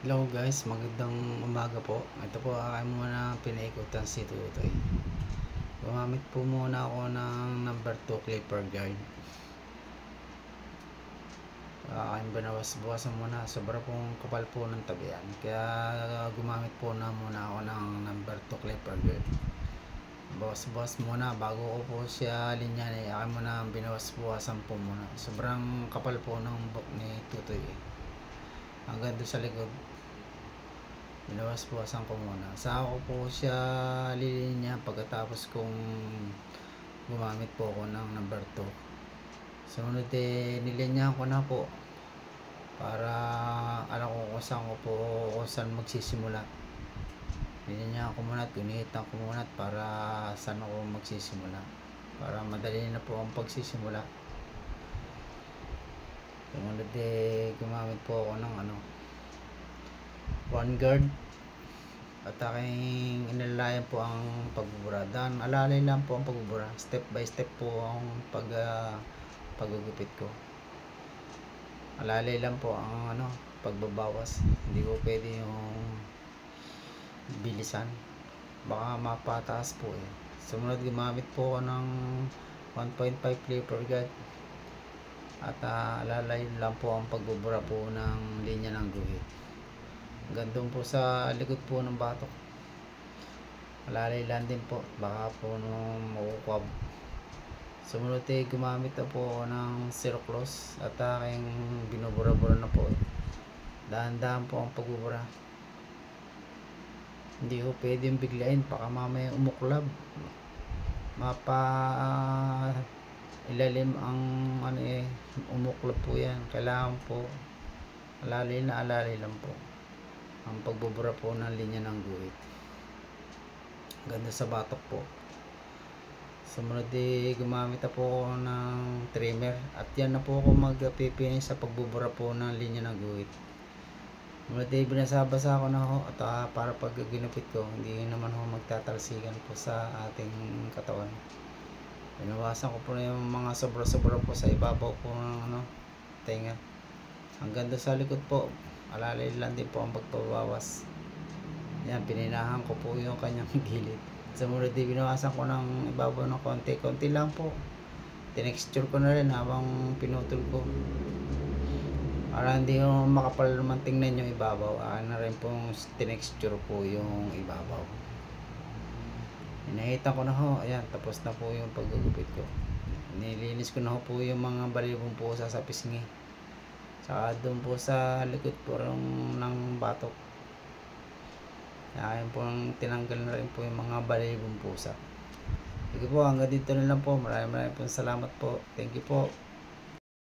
Hello guys, magandang umaga po. Ito po aking muna pinaikutan si Tutoy. Gumamit po muna ako ng number 2 clipper guard. Aking binawas-bawasan muna. Sobra pong kapal po ng tabian. Kaya gumamit po na muna ako ng number 2 clipper guard. Bawas-bawas muna bago ko po siya linyan. Aking muna binawas-bawasan po muna. Sobrang kapal po ng buhok ni Tutoy. Hanggang doon sa likod. Binawas-bawasan ko muna. Saka ko po siya lilinya pagkatapos kong gumamit po ako ng number 2. Sumunod nilinya ko na po para alam ko kung saan magsisimula. Nilinya ko muna at gunitan ko muna para saan ako magsisimula. Para madali na po ang pagsisimula. Sumunod gumamit po ako ng one guard at aking inalayan po ang pagbubura. Dan alalay lang po ang pagbubura, step by step po ang paggugupit ko. Alalay lang po ang pagbabawas. Hindi ko pwede yung bilisan, baka mapataas po Sumunod gumamit po ako ng 1.5 clipper guard at alalay lang po ang pagbubura po ng linya ng guhit. Gandun po sa likod po ng batok. Malalay lang din po. Baka po makukwab. Sumunod gumamit na po ako ng zero close at aking binubura-bura na po. Dahan-dahan po ang pagbubura. Hindi ko pwedeng biglain. Baka mamaya umuklab. Ilalim ang umuklab po yan. Kailangan po alalay lang po ang pagbubura po ng linya ng guhit. Ganda sa batok po. Sumunod gumamit na po ako ng trimmer at yan na po ako magpipinish sa pagbubura po ng linya ng guhit. Sumunod binasabasa ko na ako at para pag ginupit ko hindi naman ako magtatalsikan po sa ating katawan. Binawasan ko po na yung mga sobra-sobra po sa ibabaw po ng tenga. Hanggang doon sa likod po, alalay lang din po ang pagbabawas. Yan, pininahan ko po yung kanyang gilid. Sumunod binawasan ko ng ibabaw ng konti lang po. Tinexture ko na rin habang pinutol ko. Para hindi yung makapal naman tingnan yung ibabaw. Na rin pong tinexture po yung ibabaw. Inahitan ko na ho. Ayan, tapos na po yung paggugupit ko. Nilinis ko na ho po yung mga balibong po sa pisngi. Saka doon po sa likod po ng batok. Ayan po tinanggal na rin po yung mga balibong pusa. Sige po, hanggang dito na lang po. Maraming po salamat po. Thank you po.